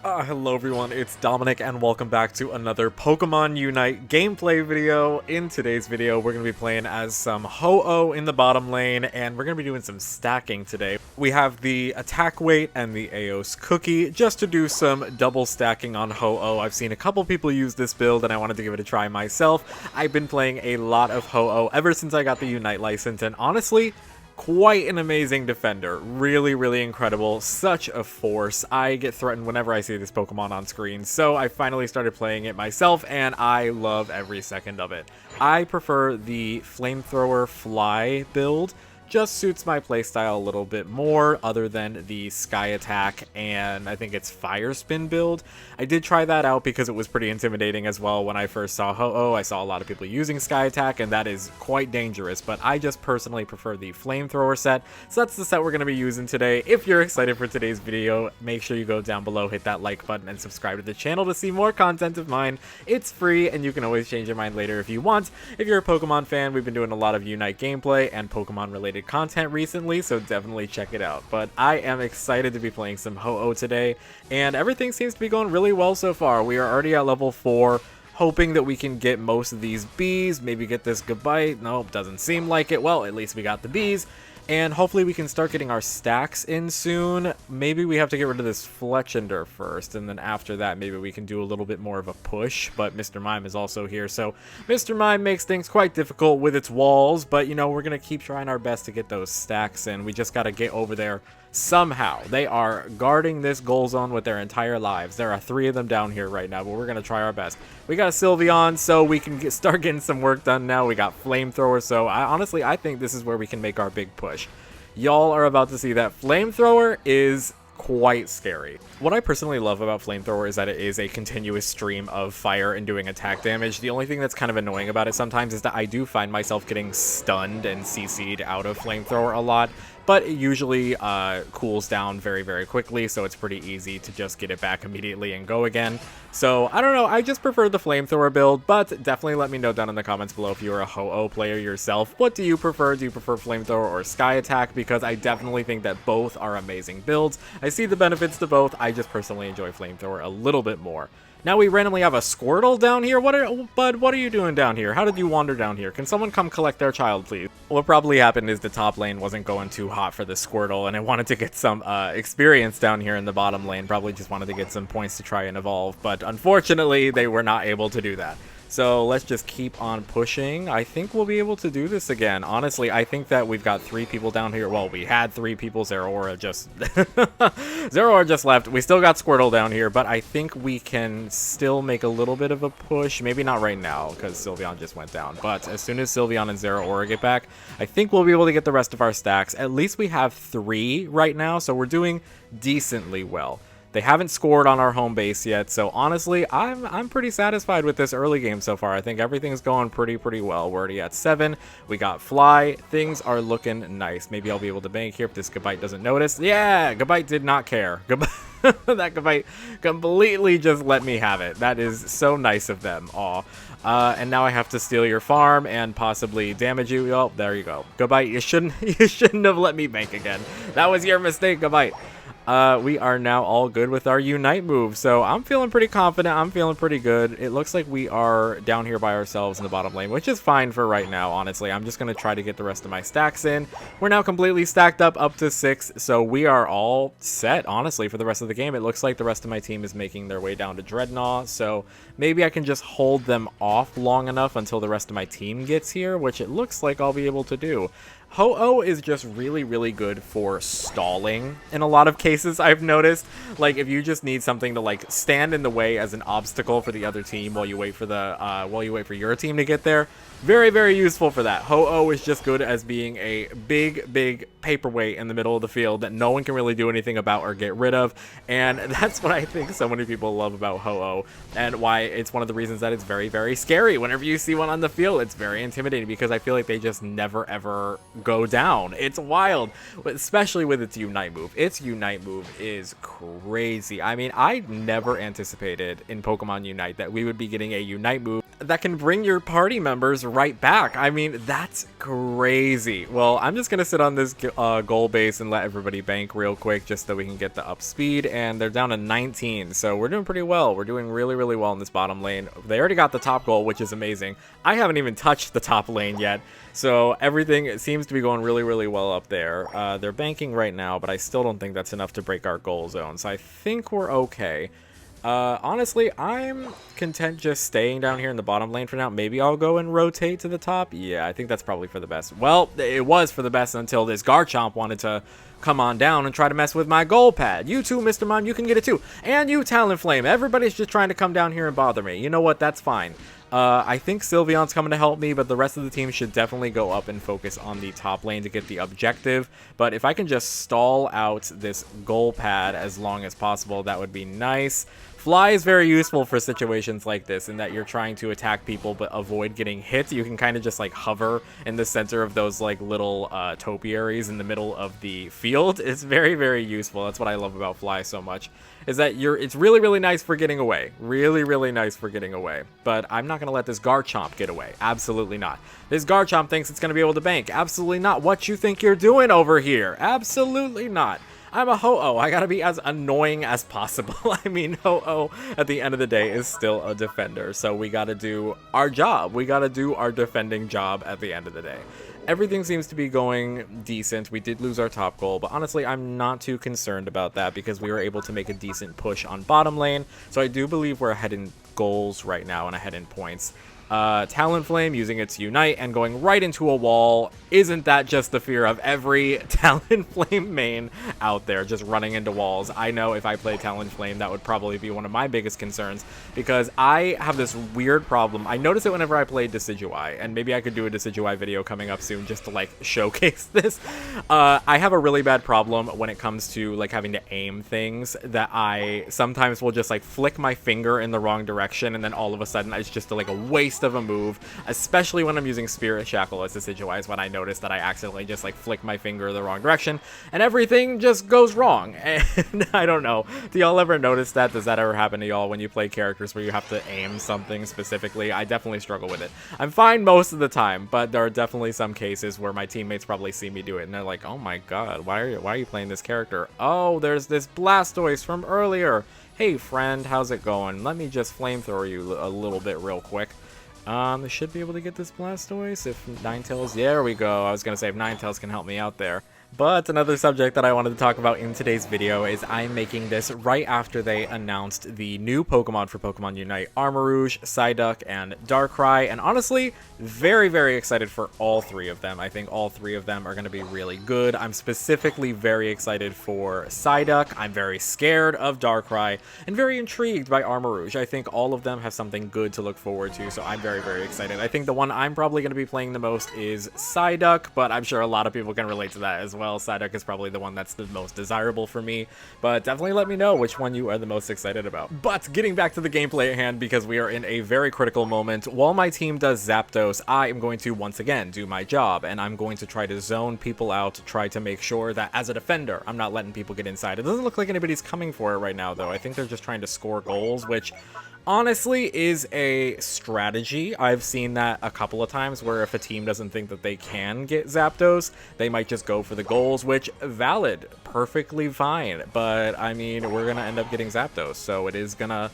Hello everyone, it's Dominic and welcome back to another Pokemon Unite gameplay video. In today's video, we're going to be playing as some Ho-Oh in the bottom lane, and we're going to be doing some stacking today. We have the attack weight and the Aos cookie just to do some double stacking on Ho-Oh. I've seen a couple people use this build and I wanted to give it a try myself. I've been playing a lot of Ho-Oh ever since I got the Unite license, and honestly, quite an amazing defender. Really incredible. Such a force. I get threatened whenever I see this Pokemon on screen, so I finally started playing it myself, and I love every second of it. I prefer the Flamethrower Fly build. Just suits my playstyle a little bit more, other than the Sky Attack and I think it's Fire Spin build. I did try that out because it was pretty intimidating as well when I first saw Ho-Oh. I saw a lot of people using Sky Attack, and that is quite dangerous, but I just personally prefer the Flamethrower set, so that's the set we're going to be using today. If you're excited for today's video, make sure you go down below, hit that like button, and subscribe to the channel to see more content of mine. It's free, and you can always change your mind later if you want. If you're a Pokemon fan, we've been doing a lot of Unite gameplay and Pokemon related content recently, so definitely check it out. But I am excited to be playing some Ho-Oh today, and everything seems to be going really well so far. We are already at level 4, hoping that we can get most of these bees, maybe get this Gabite. Nope, doesn't seem like it. Well, at least we got the bees. And hopefully we can start getting our stacks in soon. Maybe we have to get rid of this Fletchender first, and then after that maybe we can do a little bit more of a push. But Mr. Mime is also here, so Mr. Mime makes things quite difficult with its walls, but you know, we're gonna keep trying our best to get those stacks in. We just gotta get over there somehow. They are guarding this goal zone with their entire lives. There are 3 of them down here right now, but we're gonna try our best. We got a Sylveon, so we can start getting some work done now. We got Flamethrower, so honestly I think this is where we can make our big push. Y'all are about to see that Flamethrower is quite scary. What I personally love about Flamethrower is that it is a continuous stream of fire and doing attack damage. The only thing that's kind of annoying about it sometimes is that I do find myself getting stunned and CC'd out of Flamethrower a lot, but it usually cools down very quickly, so it's pretty easy to just get it back immediately and go again. So, I don't know, I just prefer the Flamethrower build, but definitely let me know down in the comments below if you're a Ho-Oh player yourself. What do you prefer? Do you prefer Flamethrower or Sky Attack? Because I definitely think that both are amazing builds. I see the benefits to both, I just personally enjoy Flamethrower a little bit more. Now we randomly have a Squirtle down here. Bud, what are you doing down here? How did you wander down here? Can someone come collect their child, please? What probably happened is the top lane wasn't going too hot for the Squirtle, and it wanted to get some experience down here in the bottom lane. Probably just wanted to get some points to try and evolve, but unfortunately, they were not able to do that. So let's just keep on pushing. I think we'll be able to do this again. Honestly, I think that we've got 3 people down here. Well, we had 3 people. Zeraora just Zeraora just left. We still got Squirtle down here, but I think we can still make a little bit of a push. Maybe not right now because Sylveon just went down. But as soon as Sylveon and Zeraora get back, I think we'll be able to get the rest of our stacks. At least we have 3 right now, so we're doing decently well. They haven't scored on our home base yet, so honestly, I'm pretty satisfied with this early game so far. I think everything's going pretty well. We're already at 7. We got Fly. Things are looking nice. Maybe I'll be able to bank here if this Gabite doesn't notice. Yeah, Gabite did not care. That Gabite completely just let me have it. That is so nice of them. Aw. And now I have to steal your farm and possibly damage you. Oh, there you go. Gabite, you shouldn't have let me bank again. That was your mistake, Gabite. We are now all good with our Unite move, so I'm feeling pretty confident. I'm feeling pretty good. It looks like we are down here by ourselves in the bottom lane, which is fine for right now, honestly. I'm just going to try to get the rest of my stacks in. We're now completely stacked up to 6, so we are all set, honestly, for the rest of the game. It looks like the rest of my team is making their way down to Dreadnought, so maybe I can just hold them off long enough until the rest of my team gets here, which it looks like I'll be able to do. Ho-Oh is just really good for stalling in a lot of cases, I've noticed. Like, if you just need something to, like, stand in the way as an obstacle for the other team while you wait for your team to get there. Very useful for that. Ho-Oh is just good as being a big paperweight in the middle of the field that no one can really do anything about or get rid of. And that's what I think so many people love about Ho-Oh, and why it's one of the reasons that it's very scary. Whenever you see one on the field, it's very intimidating because I feel like they just never ever go down. It's wild, especially with its Unite move. Its Unite move is crazy. I mean, I never anticipated in Pokemon Unite that we would be getting a Unite move that can bring your party members right back. I mean, that's crazy. Well, I'm just gonna sit on this goal base and let everybody bank real quick just so we can get the up speed, and they're down to 19, so we're doing pretty well. We're doing really, really well in this bottom lane. They already got the top goal, which is amazing. I haven't even touched the top lane yet, so everything seems to be going really, really well up there. They're banking right now, but I still don't think that's enough to break our goal zone, so I think we're okay. Honestly, I'm content just staying down here in the bottom lane for now. Maybe I'll go and rotate to the top. Yeah, I think that's probably for the best. Well, it was for the best until this Garchomp wanted to come on down and try to mess with my goal pad. You too, Mr. Mime, you can get it too. And you, Talonflame, everybody's just trying to come down here and bother me. You know what? That's fine. I think Sylveon's coming to help me, but the rest of the team should definitely go up and focus on the top lane to get the objective. But if I can just stall out this goal pad as long as possible, that would be nice. Fly is very useful for situations like this in that you're trying to attack people but avoid getting hit. You can kind of just like hover in the center of those like little topiaries in the middle of the field. It's very, very useful. That's what I love about Fly so much, is that it's really, really nice for getting away. Really, really nice for getting away. But I'm not going to let this Garchomp get away. Absolutely not. This Garchomp thinks it's going to be able to bank. Absolutely not. What you think you're doing over here? Absolutely not. I'm a Ho-Oh. I gotta be as annoying as possible. I mean, Ho-Oh, at the end of the day, is still a defender. So we gotta do our job. We gotta do our defending job at the end of the day. Everything seems to be going decent. We did lose our top goal, but honestly, I'm not too concerned about that because we were able to make a decent push on bottom lane. So I do believe we're ahead in goals right now and ahead in points. Talonflame using its Unite and going right into a wall. Isn't that just the fear of every Talonflame main out there, just running into walls? I know if I play Talonflame, that would probably be one of my biggest concerns because I have this weird problem. I notice it whenever I play Decidueye, and maybe I could do a Decidueye video coming up soon just to like showcase this. I have a really bad problem when it comes to like having to aim things that I sometimes will just like flick my finger in the wrong direction and then all of a sudden it's just like a waste of a move, especially when I'm using Spirit Shackle as Decidueye, is when I notice that I accidentally just like flick my finger the wrong direction and everything just goes wrong. And I don't know, do y'all ever notice that? Does that ever happen to y'all when you play characters where you have to aim something specifically? I definitely struggle with it. I'm fine most of the time, but there are definitely some cases where my teammates probably see me do it and they're like, oh my god, why are you playing this character? Oh, there's this Blastoise from earlier. Hey friend, how's it going? Let me just flamethrower you a little bit real quick. They should be able to get this Blastoise if Ninetales... There we go. I was going to say if Ninetales can help me out there. But another subject that I wanted to talk about in today's video is I'm making this right after they announced the new Pokemon for Pokemon Unite, Armarouge, Psyduck, and Darkrai, and honestly, very, very excited for all three of them. I think all three of them are going to be really good. I'm specifically very excited for Psyduck, I'm very scared of Darkrai, and very intrigued by Armarouge. I think all of them have something good to look forward to, so I'm very, very excited. I think the one I'm probably going to be playing the most is Psyduck, but I'm sure a lot of people can relate to that as well. Psyduck is probably the one that's the most desirable for me, but definitely let me know which one you are the most excited about. But getting back to the gameplay at hand, because we are in a very critical moment, while my team does Zapdos, I am going to once again do my job, and I'm going to try to zone people out, try to make sure that as a defender, I'm not letting people get inside. It doesn't look like anybody's coming for it right now, though. I think they're just trying to score goals, which honestly is a strategy. I've seen that a couple of times where if a team doesn't think that they can get Zapdos, they might just go for the goals, which valid, perfectly fine. But I mean, we're gonna end up getting Zapdos, so it's gonna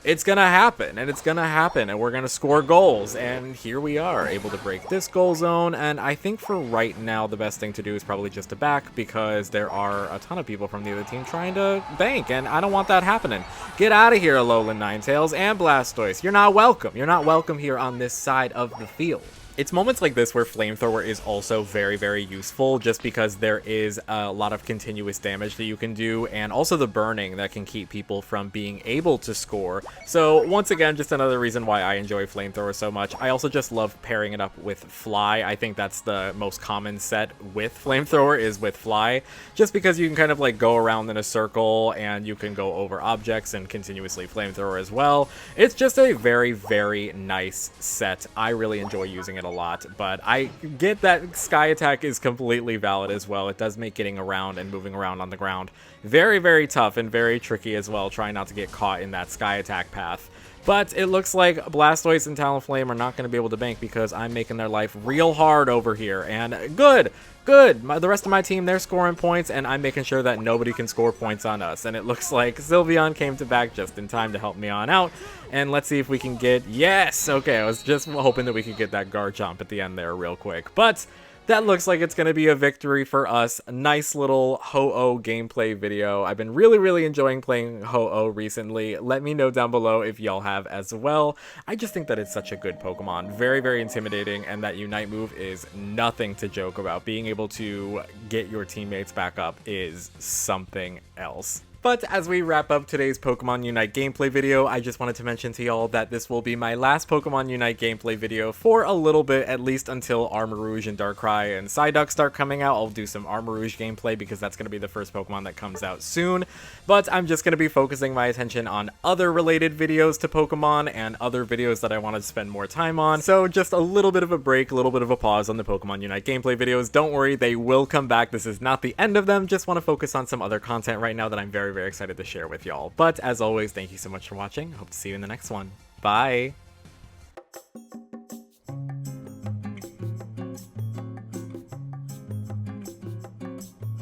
happen, and we're gonna score goals, and here we are, able to break this goal zone. And I think for right now, the best thing to do is probably just to back, because there are a ton of people from the other team trying to bank, and I don't want that happening. Get out of here, Alolan Ninetales and Blastoise. You're not welcome. You're not welcome here on this side of the field. It's moments like this where Flamethrower is also very, very useful, just because there is a lot of continuous damage that you can do, and also the burning that can keep people from being able to score. So once again, just another reason why I enjoy Flamethrower so much. I also just love pairing it up with Fly. I think that's the most common set with Flamethrower, is with Fly, just because you can kind of like go around in a circle and you can go over objects and continuously Flamethrower as well. It's just a very, very nice set. I really enjoy using it a lot, but I get that Sky Attack is completely valid as well. It does make getting around and moving around on the ground very, very tough and very tricky as well, trying not to get caught in that Sky Attack path. But it looks like Blastoise and Talonflame are not going to be able to bank because I'm making their life real hard over here. And good! The rest of my team, they're scoring points, and I'm making sure that nobody can score points on us. And it looks like Sylveon came to back just in time to help me on out. And let's see if we can get... Yes! Okay, I was just hoping that we could get that Garchomp at the end there real quick. But... that looks like it's going to be a victory for us. A nice little Ho-Oh gameplay video. I've been really enjoying playing Ho-Oh recently. Let me know down below if y'all have as well. I just think that it's such a good Pokemon. Very intimidating, and that Unite move is nothing to joke about. Being able to get your teammates back up is something else. But as we wrap up today's Pokemon Unite gameplay video, I just wanted to mention to y'all that this will be my last Pokemon Unite gameplay video for a little bit, at least until Armarouge and Darkrai and Psyduck start coming out. I'll do some Armarouge gameplay because that's going to be the first Pokemon that comes out soon. But I'm just going to be focusing my attention on other related videos to Pokemon and other videos that I want to spend more time on. So just a little bit of a break, a little bit of a pause on the Pokemon Unite gameplay videos. Don't worry, they will come back. This is not the end of them. Just want to focus on some other content right now that I'm very excited to share with y'all. But as always, thank you so much for watching. Hope to see you in the next one. Bye!